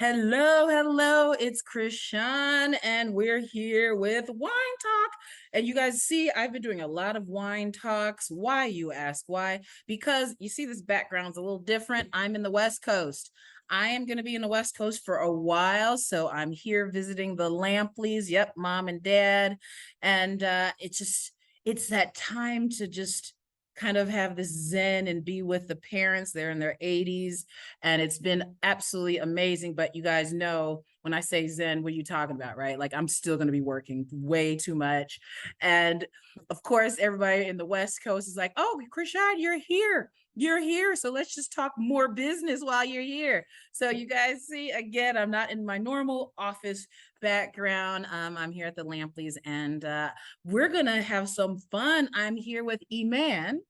Hello, hello, it's Chrishon, and we're here with Wine Talk. And you guys see, I've been doing a lot of wine talks. Why, you ask? Why? Because you see, this background's a little different. I'm in the West Coast. I am going to be in the West Coast for a while. So I'm here visiting the Lampleys. Yep, mom and dad. And it's that time to just kind of have this zen and be with the parents. They're in their 80s and it's been absolutely amazing. But you guys know when I say zen, what are you talking about, right? Like I'm still going to be working way too much. And of course, everybody in the West Coast is like, oh, Chrishon, you're here. You're here. So let's just talk more business while you're here. So you guys see, again, I'm not in my normal office background. I'm here at the Lampleys and we're going to have some fun. I'm here with Iman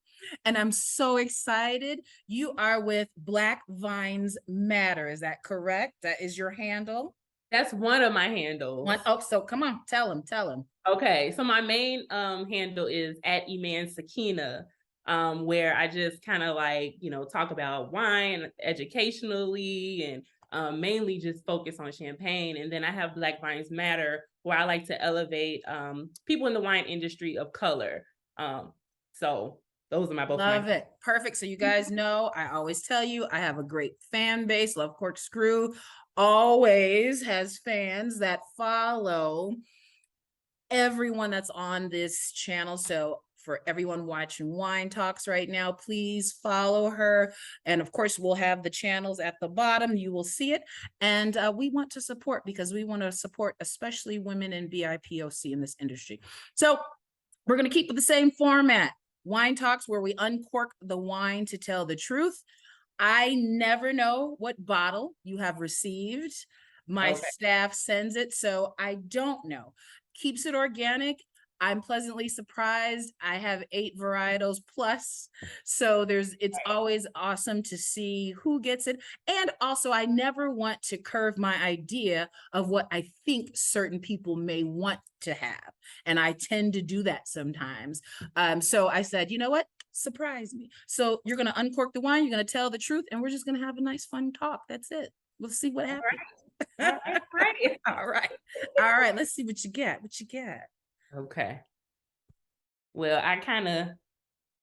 and I'm so excited. You are with Black Vines Matter. Is that correct? That is your handle? That's one of my handles. Oh, so come on, tell him. Okay, so my main handle is at Iman Sakeena, where I just kind of talk about wine educationally and mainly just focus on champagne. And then I have Black Vines Matter, where I like to elevate people in the wine industry of color. So those are Love it. Perfect. So you guys know, I always tell you, I have a great fan base. Love Corkscrew always has fans that follow everyone that's on this channel. So for everyone watching Wine Talks right now, please follow her. And of course, we'll have the channels at the bottom. You will see it. And we want to support because we want to support especially women in BIPOC in this industry. So we're going to keep with the same format. Wine Talks, where we uncork the wine to tell the truth. I never know what bottle you have received. My staff sends it, so I don't know. Keeps it organic. I'm pleasantly surprised. I have 8 varietals plus. So it's always awesome to see who gets it. And also, I never want to curve my idea of what I think certain people may want to have. And I tend to do that sometimes. So I said, you know what? Surprise me. So you're going to uncork the wine. You're going to tell the truth. And we're just going to have a nice, fun talk. That's it. We'll see what happens. All right. Let's see what you get. Okay. Well, I kind of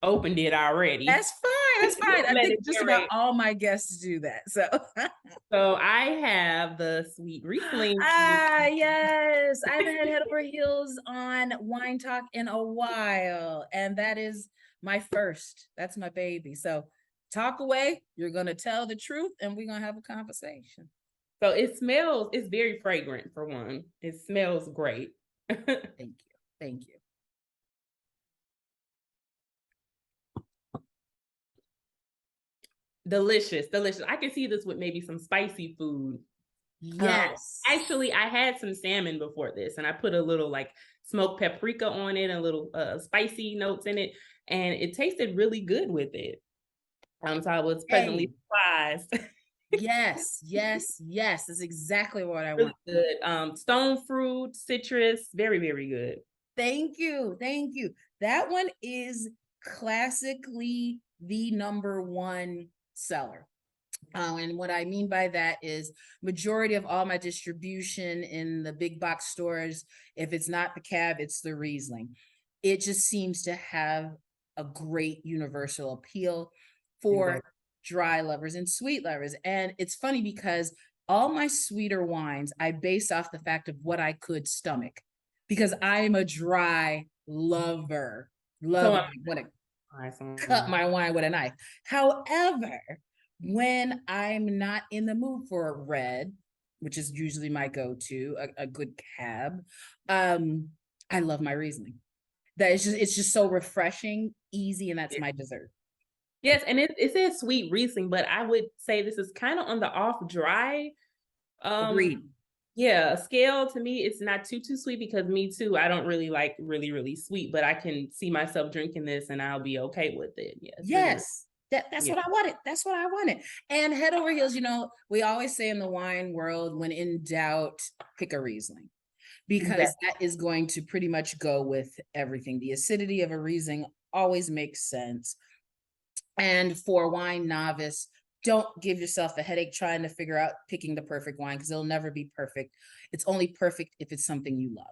opened it already. That's fine. I think just about all my guests do that. So I have the sweet Riesling. Yes. I haven't had head over heels on Wine Talk in a while. And that is my first. That's my baby. So talk away. You're going to tell the truth and we're going to have a conversation. So it's very fragrant for one. It smells great. Thank you. Delicious. I can see this with maybe some spicy food. Yes. Actually, I had some salmon before this and I put a little smoked paprika on it and a little spicy notes in it. And it tasted really good with it. So I was pleasantly surprised. Yes. That's exactly what I want. Good. Stone fruit, citrus, very, very good. Thank you. That one is classically the #1 seller. And what I mean by that is majority of all my distribution in the big box stores, if it's not the Cab, it's the Riesling. It just seems to have a great universal appeal for dry lovers and sweet lovers. And it's funny because all my sweeter wines, I base off the fact of what I could stomach because I'm a dry lover. Want to cut my wine with a knife. However, when I'm not in the mood for a red, which is usually my go-to, a good Cab, I love my Riesling. It's just so refreshing, easy, and that's my dessert. Yes, and it says sweet Riesling, but I would say this is kind of on the off dry. Agreed. Yeah, scale to me, it's not too sweet because me too. I don't really like really sweet, but I can see myself drinking this and I'll be okay with it. Yes. That's what I wanted. And head over heels, we always say in the wine world, when in doubt, pick a Riesling. Because that is going to pretty much go with everything. The acidity of a Riesling always makes sense. And for a wine novice, don't give yourself a headache trying to figure out picking the perfect wine because it'll never be perfect. It's only perfect if it's something you love.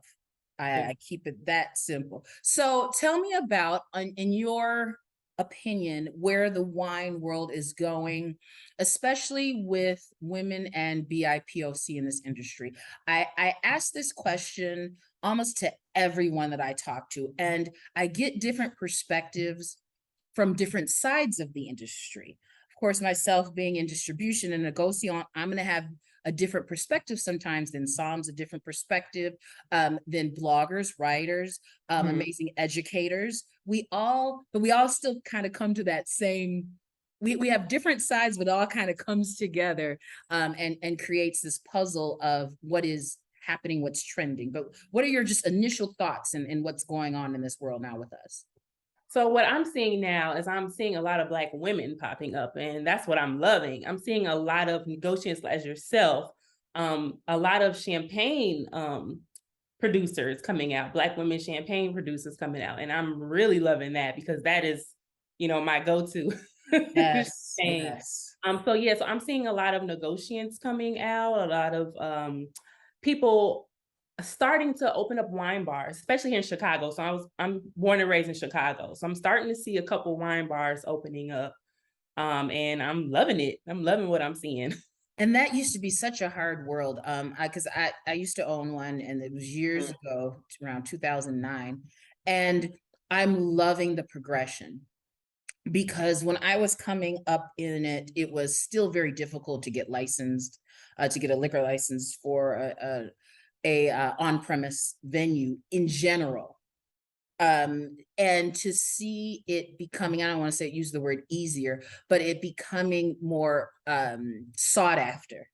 I keep it that simple. So tell me about, in your opinion, where the wine world is going, especially with women and BIPOC in this industry. I ask this question almost to everyone that I talk to, and I get different perspectives from different sides of the industry. Of course, myself being in distribution and negotiation, I'm going to have a different perspective sometimes than Psalms, a different perspective than bloggers, writers, amazing educators. But we all still kind of come to that same. We have different sides, but it all kind of comes together and creates this puzzle of what is happening, what's trending. But what are your just initial thoughts and what's going on in this world now with us? So what I'm seeing now is I'm seeing a lot of Black women popping up, and that's what I'm loving. I'm seeing a lot of negotiants as yourself, a lot of champagne producers coming out, Black women champagne producers coming out, and I'm really loving that because that is, my go-to Yes, champagne. yes. So yeah, so I'm seeing a lot of negotiants coming out, a lot of people starting to open up wine bars, especially in Chicago. So I'm born and raised in Chicago. So I'm starting to see a couple wine bars opening up. And I'm loving it. I'm loving what I'm seeing. And that used to be such a hard world. Because I used to own one, and it was years ago, around 2009, and I'm loving the progression because when I was coming up in it, it was still very difficult to get licensed, to get a liquor license for a on-premise venue in general. And to see it becoming, I don't want to say use the word easier, but it becoming more sought after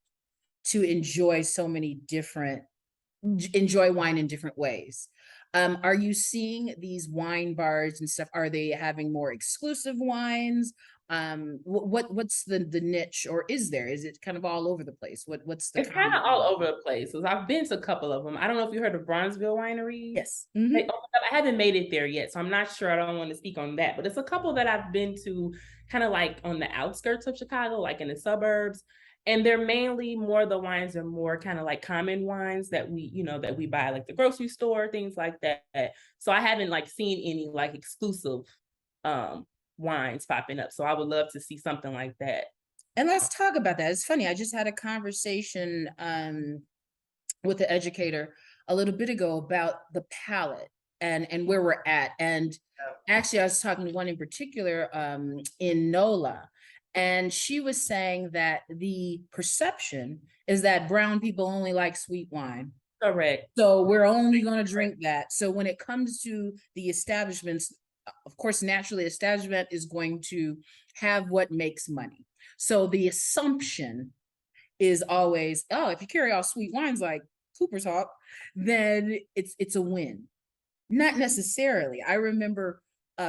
to enjoy so many different, enjoy wine in different ways. Are you seeing these wine bars and stuff? Are they having more exclusive wines? What's the niche, or is it kind of all over the place? What's the It's kind common? of all over the place. So I've been to a couple of them. I don't know if you heard of Bronzeville Winery. Yes. They Mm-hmm. opened up. I haven't made it there yet, so I'm not sure. I don't want to speak on that, but it's a couple that I've been to kind of like on the outskirts of Chicago, like in the suburbs. And they're mainly more, the wines are more kind of like common wines that we buy like the grocery store, things like that. So I haven't like seen any like exclusive um wines popping up. So I would love to see something like that. And let's talk about that. It's funny. I just had a conversation with the educator a little bit ago about the palette and where we're at. And actually, I was talking to one in particular in NOLA, and she was saying that the perception is that brown people only like sweet wine. Correct. So we're only going to drink that. So when it comes to the establishments, of course, naturally, establishment is going to have what makes money. So the assumption is always, oh, if you carry all sweet wines like Cooper's Hawk, then it's a win. Not necessarily. I remember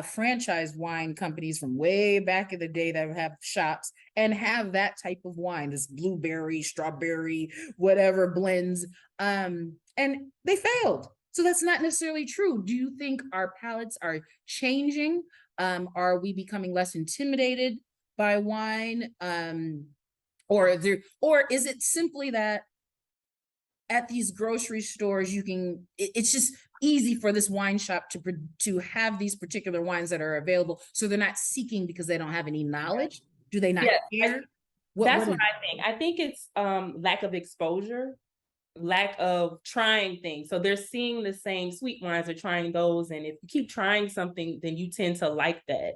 franchise wine companies from way back in the day that would have shops and have that type of wine, this blueberry, strawberry, whatever blends, and they failed. So that's not necessarily true. Do you think our palates are changing? Are we becoming less intimidated by wine? Or is it simply that at these grocery stores it's just easy for this wine shop to have these particular wines that are available, so they're not seeking because they don't have any knowledge? Do they not care? That's what I think. I think it's lack of exposure, lack of trying things. So they're seeing the same sweet wines, they're trying those, and if you keep trying something, then you tend to like that.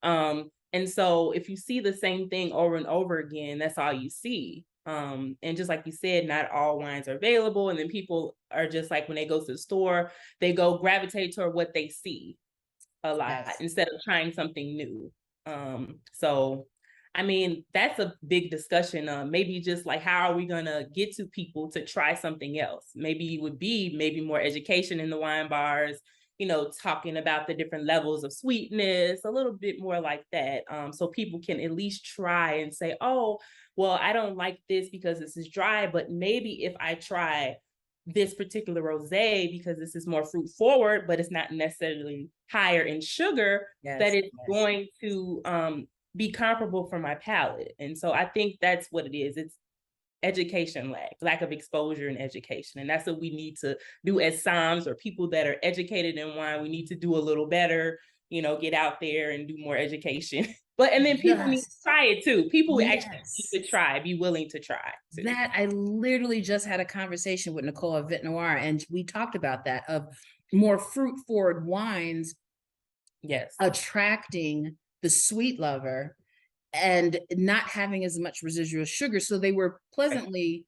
And so if you see the same thing over and over again, that's all you see. And just like you said, not all wines are available. And then people are just like, when they go to the store, they go gravitate toward what they see a lot instead of trying something new. So I mean, that's a big discussion. Maybe just like, how are we gonna get to people to try something else? Maybe it would be more education in the wine bars, talking about the different levels of sweetness, a little bit more like that. So people can at least try and say, oh, well, I don't like this because this is dry, but maybe if I try this particular rosé because this is more fruit forward, but it's not necessarily higher in sugar, that it's going to be comparable for my palate. And so I think that's what it is. It's education lack of exposure and education. And that's what we need to do as somms or people that are educated in wine. We need to do a little better, get out there and do more education. And then people need to Yes. try it too. People actually Yes. need to try, be willing to try too. That I literally just had a conversation with Nicole at Vit Noir, and we talked about that, of more fruit forward wines Yes. attracting the sweet lover and not having as much residual sugar. So they were pleasantly,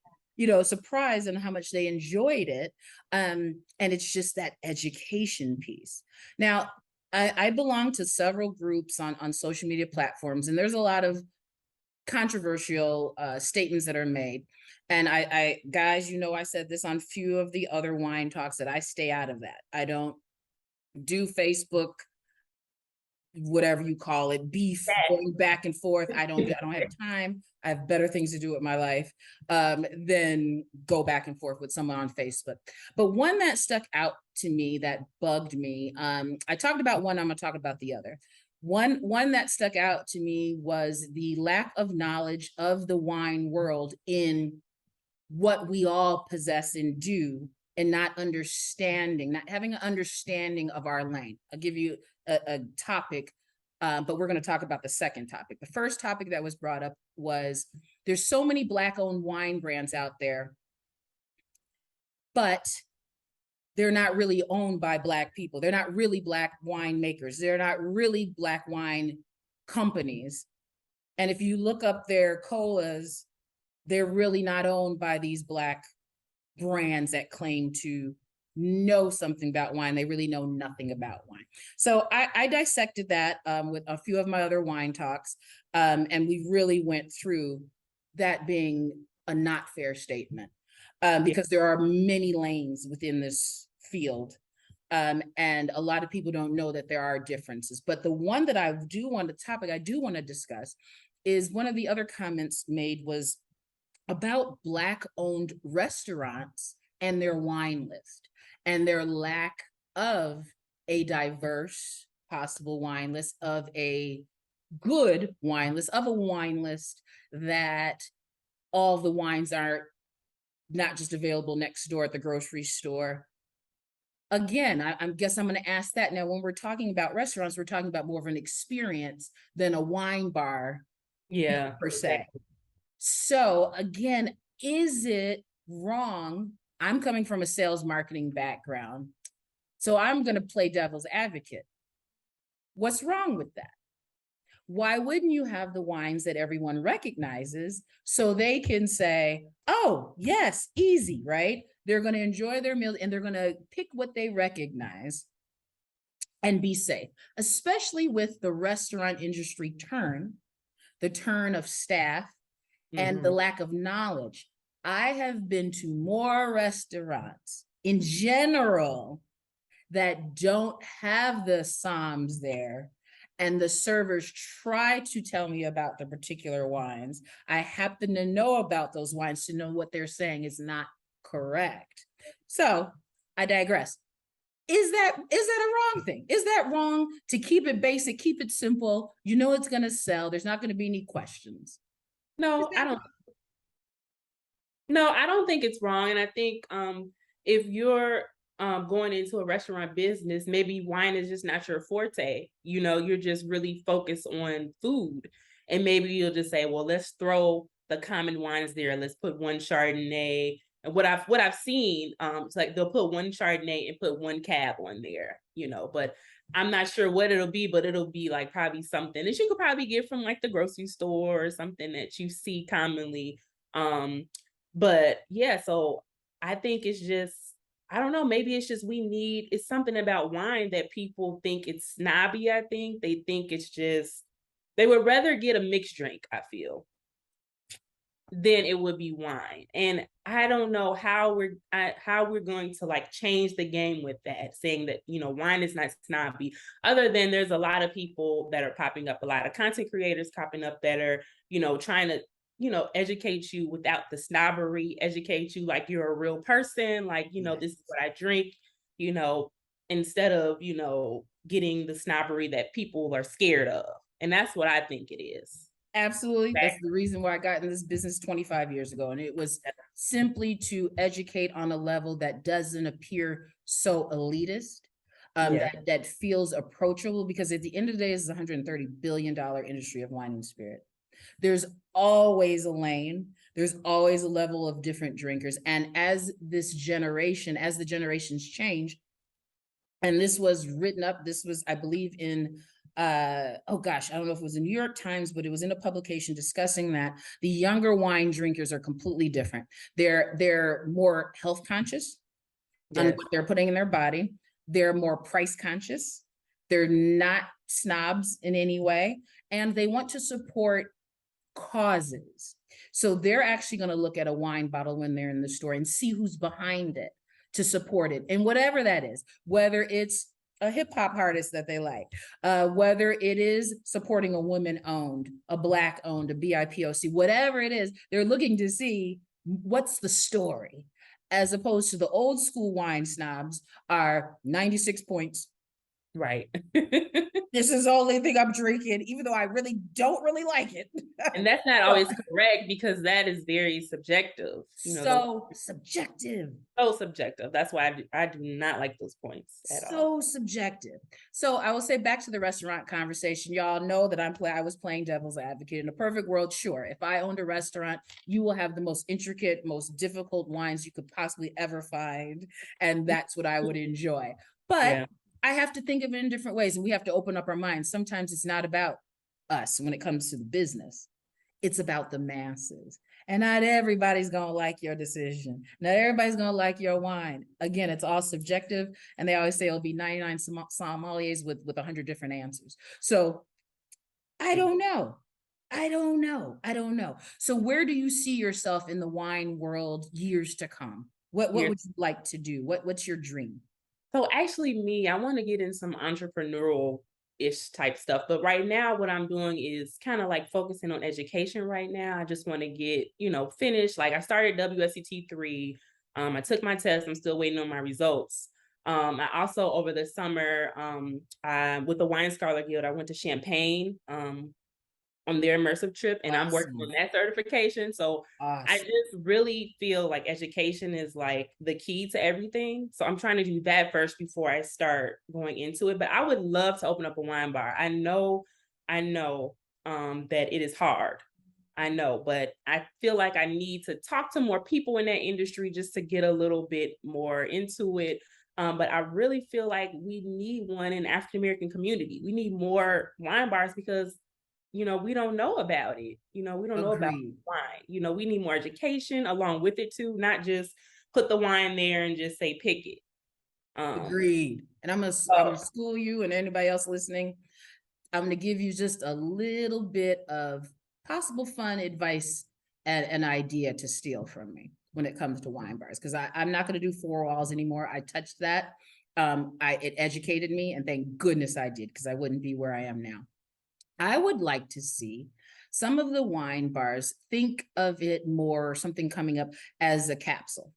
surprised on how much they enjoyed it. And it's just that education piece. Now, I belong to several groups on social media platforms, and there's a lot of controversial statements that are made. And I guys, I said this on few of the other wine talks, that I stay out of that. I don't do Facebook, whatever you call it, beef, going back and forth. I don't have time. I have better things to do with my life than go back and forth with someone on Facebook. But one that stuck out to me, that bugged me, I talked about one, I'm gonna talk about the other. One that stuck out to me was the lack of knowledge of the wine world in what we all possess and do, and not having an understanding of our lane. I'll give you a topic, but we're going to talk about the second topic. The first topic that was brought up was, there's so many Black-owned wine brands out there, but they're not really owned by Black people. They're not really Black winemakers. They're not really Black wine companies. And if you look up their colas, they're really not owned by these Black brands that claim to know something about wine. They really know nothing about wine. So I dissected that with a few of my other wine talks. And we really went through that being a not fair statement, because there are many lanes within this field. And a lot of people don't know that there are differences. But the one that I do want to discuss is, one of the other comments made was about Black-owned restaurants and their wine list, and their lack of a diverse possible wine list, of a good wine list, of a wine list that all the wines are not just available next door at the grocery store. Again, I guess I'm going to ask that. Now, when we're talking about restaurants, we're talking about more of an experience than a wine bar, per se. So again, is it wrong? I'm coming from a sales marketing background, so I'm going to play devil's advocate. What's wrong with that? Why wouldn't you have the wines that everyone recognizes, so they can say, oh, yes, easy, right? They're going to enjoy their meal and they're going to pick what they recognize and be safe, especially with the restaurant industry the turn of staff, and the lack of knowledge. I have been to more restaurants in general that don't have the somms there, and the servers try to tell me about the particular wines. I happen to know about those wines to know what they're saying is not correct. So I digress. Is that a wrong thing? Is that wrong to keep it basic, keep it simple? It's going to sell. There's not going to be any questions. No, I don't. No, I don't think it's wrong. And I think if you're going into a restaurant business, maybe wine is just not your forte. You're just really focused on food. And maybe you'll just say, well, let's throw the common wines there. Let's put one Chardonnay. And what I've seen, it's like they'll put one Chardonnay and put one Cab on there, but I'm not sure what it'll be, but it'll be like probably something that you could probably get from like the grocery store or something that you see commonly. But yeah, so I think it's just, I don't know, maybe it's just it's something about wine that people think it's snobby. I think they think it's just, they would rather get a mixed drink, I feel, than it would be wine. And I don't know how we're going to like change the game with that, saying that, wine is not snobby, other than there's a lot of people that are popping up, a lot of content creators popping up that are, trying to, educate you without the snobbery, educate you like you're a real person, like, this is what I drink, instead of, getting the snobbery that people are scared of. And that's what I think it is. Absolutely. That's Exactly. the reason why I got in this business 25 years ago. And it was simply to educate on a level that doesn't appear so elitist, Yeah. that feels approachable, because at the end of the day, it's a $130 billion industry of wine and spirit. There's always a lane. There's always a level of different drinkers. And as the generations change, and this was written up, this was, I believe, in oh gosh, I don't know if it was in New York Times, but it was in a publication discussing that the younger wine drinkers are completely different. They're more health conscious on Yes. what they're putting in their body. They're more price conscious. They're not snobs in any way, and they want to support causes. So they're actually going to look at a wine bottle when they're in the store and see who's behind it to support it, and whatever that is, whether it's a hip hop artist that they like, whether it is supporting a woman owned, a Black owned, a BIPOC, whatever it is, they're looking to see what's the story, as opposed to the old school wine snobs are 96 points. Right. This is the only thing I'm drinking, even though I really don't really like it. And that's not always correct, because that is very subjective. So subjective. So subjective. That's why I do not like those points at all. So subjective. So I will say, back to the restaurant conversation. Y'all know that I was playing devil's advocate. In a perfect world, sure, if I owned a restaurant, you will have the most intricate, most difficult wines you could possibly ever find, and that's what I would enjoy. But Yeah. I have to think of it in different ways, and we have to open up our minds. Sometimes it's not about us when it comes to the business. It's about the masses. And not everybody's going to like your decision. Not everybody's going to like your wine. Again, it's all subjective. And they always say it'll be 99 sommeliers with 100 different answers. So I don't know. I don't know. So where do you see yourself in the wine world years to come? What would you like to do? What's your dream? So actually I want to get in some entrepreneurial-ish type stuff. But right now, what I'm doing is kind of like focusing on education right now. I just want to get, finished. Like, I started WSET 3. I took my test. I'm still waiting on my results. I also, over the summer, with the Wine Scholar Guild, I went to Champagne on their immersive trip, and I'm working on that certification. So I just really feel like education is like the key to everything. So I'm trying to do that first before I start going into it. But I would love to open up a wine bar. I know that it is hard. I know, but I feel like I need to talk to more people in that industry just to get a little bit more into it. But I really feel like we need one in African American community. We need more wine bars, because we don't know about it. We don't know about wine. We need more education along with it too, not just put the wine there and just say pick it. Agreed. And I'm gonna school you and anybody else listening. I'm gonna give you just a little bit of possible fun advice and an idea to steal from me when it comes to wine bars, because I'm not gonna do four walls anymore. I touched that. It educated me, and thank goodness I did, because I wouldn't be where I am now. I would like to see some of the wine bars think of it more, something coming up as a capsule.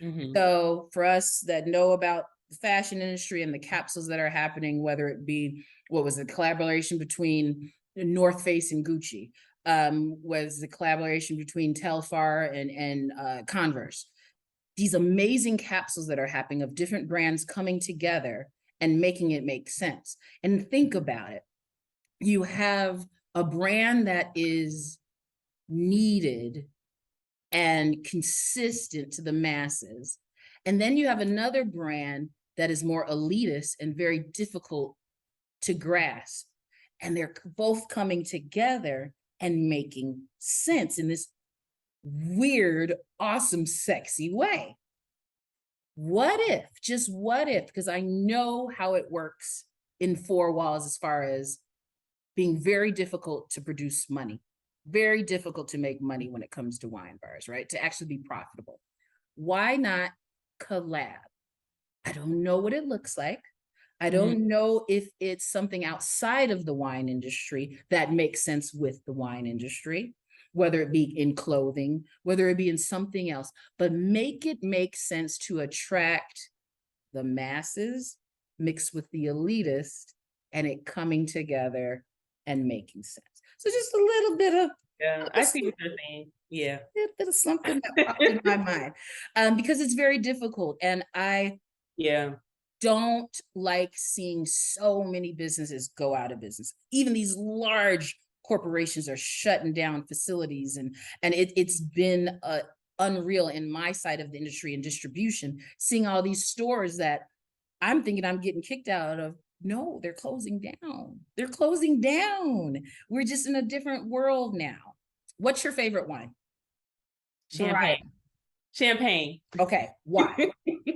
Mm-hmm. So for us that know about the fashion industry and the capsules that are happening, whether it be, what was the collaboration between North Face and Gucci, was the collaboration between Telfar and Converse. These amazing capsules that are happening of different brands coming together and making it make sense. And think about it. You have a brand that is needed and consistent to the masses. And then you have another brand that is more elitist and very difficult to grasp. And they're both coming together and making sense in this weird, awesome, sexy way. What if, just what if, because I know how it works in four walls as far as being very difficult to produce money, very difficult to make money when it comes to wine bars, right? To actually be profitable. Why not collab? I don't know what it looks like. I don't know if it's something outside of the wine industry that makes sense with the wine industry, whether it be in clothing, whether it be in something else, but make it make sense to attract the masses mixed with the elitist, and it coming together and making sense. So just a little bit of, Yeah, I see what you're saying. Yeah. a little bit of something that popped in my mind, because it's very difficult, and I Yeah. don't like seeing so many businesses go out of business. Even these large corporations are shutting down facilities, and it's been unreal in my side of the industry and distribution, seeing all these stores that I'm thinking I'm getting kicked out of. No, they're closing down. They're closing down. We're just in a different world now. What's your favorite wine? Champagne. Variety. Champagne. Okay, why?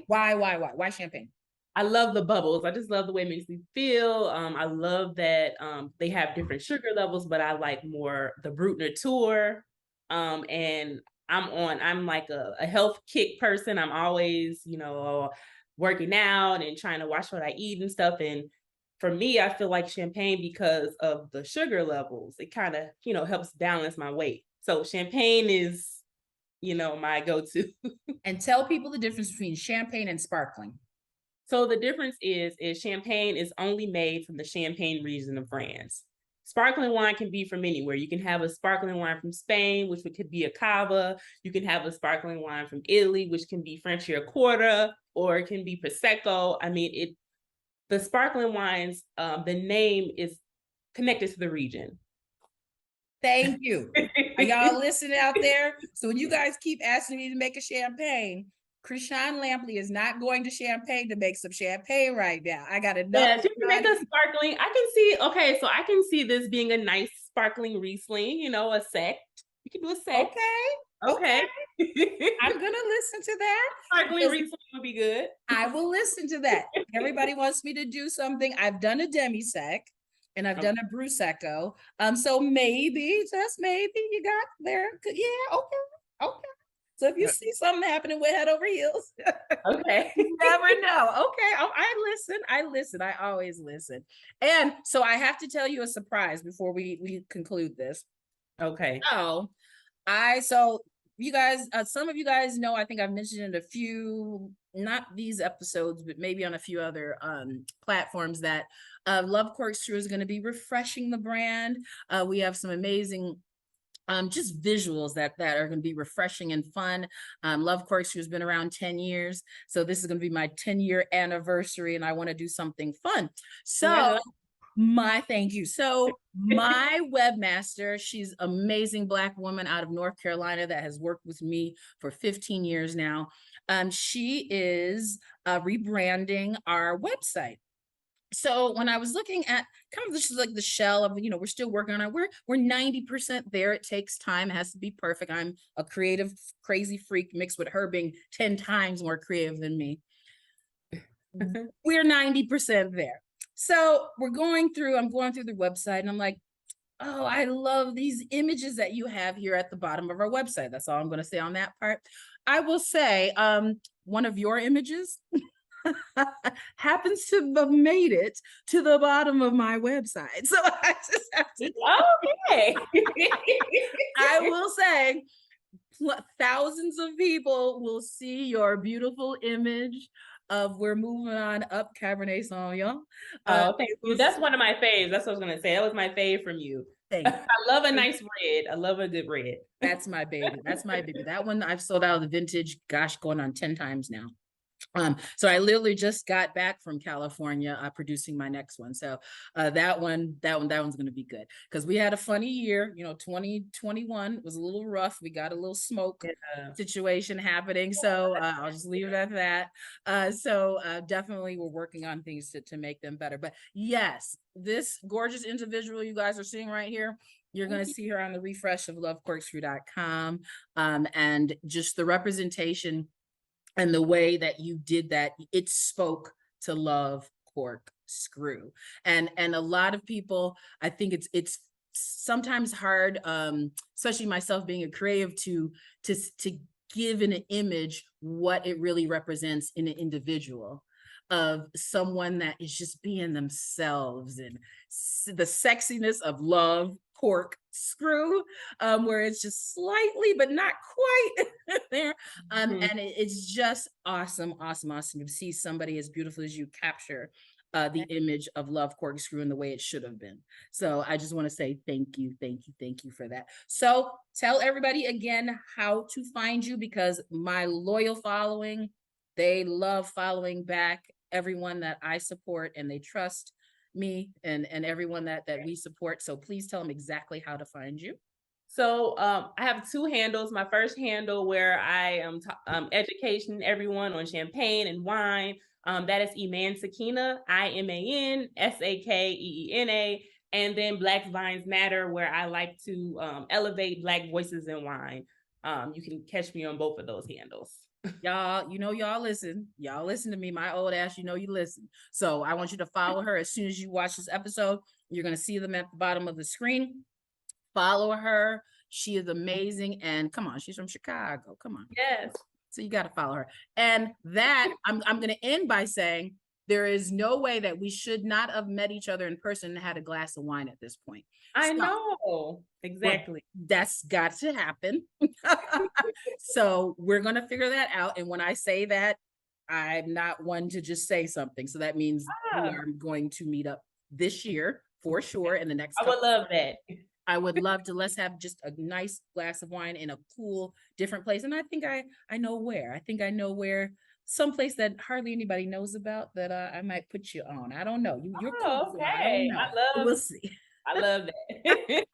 Why champagne? I love the bubbles. I just love the way it makes me feel. I love that they have different sugar levels, but I like more the Brut Nature. And I'm like a health kick person. I'm always, working out and trying to watch what I eat and stuff. And for me, I feel like champagne, because of the sugar levels, it kind of, helps balance my weight. So champagne is, my go-to. And tell people the difference between champagne and sparkling. So the difference is champagne is only made from the Champagne region of France. Sparkling wine can be from anywhere. You can have a sparkling wine from Spain, which could be a cava. You can have a sparkling wine from Italy, which can be Franciacorta, or it can be Prosecco. I mean, the sparkling wines, the name is connected to the region. Thank you. Are y'all listening out there? So when you guys keep asking me to make a champagne, Chrishon Lampley is not going to Champagne to make some champagne right now. I got enough. Yeah, you can make a sparkling. So I can see this being a nice sparkling Riesling, a sect. You can do a sect. Okay. I'm gonna listen to that. Sparkling Riesling would be good. I will listen to that. Everybody wants me to do something. I've done a demi-sec and I've done a Prosecco. So maybe, just maybe, you got there. Yeah, okay. So if you see something happening, we're head over heels. Okay. You never know. Okay. I listen. I always listen. And so I have to tell you a surprise before we conclude this. Okay. So you guys, some of you guys know, I think I've mentioned in a few, not these episodes, but maybe on a few other platforms, that Love Corkscrew is going to be refreshing the brand. We have some amazing just visuals that are going to be refreshing and fun. Love Corkscrew has been around 10 years. So this is going to be my 10-year anniversary, and I want to do something fun. So thank you. So my webmaster, she's amazing Black woman out of North Carolina that has worked with me for 15 years now. She is rebranding our website. So when I was looking at kind of this is like the shell of, we're still working on it. We're 90% there. It takes time. It has to be perfect. I'm a creative, crazy freak mixed with her being 10 times more creative than me. We're 90% there. So I'm going through the website, and I'm like, oh, I love these images that you have here at the bottom of our website. That's all I'm going to say on that part. I will say one of your images happens to have made it to the bottom of my website. So I just have to. Okay. I will say thousands of people will see your beautiful image of We're Moving On Up Cabernet Sauvignon. Thank you. That's one of my faves. That's what I was going to say. That was my fave from you. Thank you. I love a nice red. I love a good red. That's my baby. That one I've sold out of the vintage, gosh, going on 10 times now. So I literally just got back from California producing my next one. So that one's going to be good, because we had a funny year. 2021 was a little rough. We got a little smoke situation happening. So I'll just leave it at that. So definitely we're working on things to make them better. But yes, this gorgeous individual you guys are seeing right here, you're going to see her on the refresh of lovecorkscrew.com, and just the representation and the way that you did that, it spoke to Love Corkscrew. And a lot of people, I think it's sometimes hard, especially myself being a creative, to give an image what it really represents in an individual, of someone that is just being themselves, and the sexiness of Love Corkscrew, where it's just slightly but not quite there, and it's just awesome to see somebody as beautiful as you capture the image of Love Corkscrew in the way it should have been. So I just want to say thank you, thank you, thank you for that. So tell everybody again how to find you, because my loyal following, they love following back everyone that I support, and they trust me and everyone that we support. So please tell them exactly how to find you. So I have two handles. My first handle where I am educating everyone on champagne and wine. That is Iman Sakeena, IMANSAKEENA. And then Black Vines Matter, where I like to elevate Black voices in wine. You can catch me on both of those handles. Y'all, y'all listen. Y'all listen to me. My old ass, you listen. So I want you to follow her as soon as you watch this episode. You're going to see them at the bottom of the screen. Follow her. She is amazing. And come on, she's from Chicago. Come on. Yes. So you got to follow her. And that I'm going to end by saying there is no way that we should not have met each other in person and had a glass of wine at this point. I know. Exactly. That's got to happen. So we're going to figure that out. And when I say that, I'm not one to just say something. So that means we are going to meet up this year for sure in the next I would love that. I would love to. Let's have just a nice glass of wine in a cool, different place. And I think I know where. I think I know where. Someplace that hardly anybody knows about that I might put you on. I don't know. You're cool. Okay. We'll see. I love that.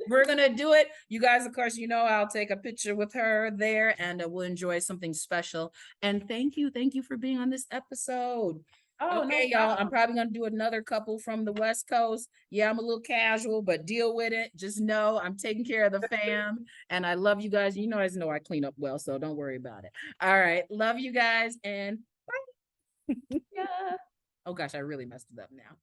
We're gonna do it. You guys, of course, I'll take a picture with her there, and we'll enjoy something special. And thank you for being on this episode. Okay, no y'all, I'm probably gonna do another couple from the West Coast. Yeah, I'm a little casual, but deal with it. Just know I'm taking care of the fam, and I love you guys. You guys know I clean up well, so don't worry about it. All right, love you guys, and bye. Yeah. Oh gosh, I really messed it up now.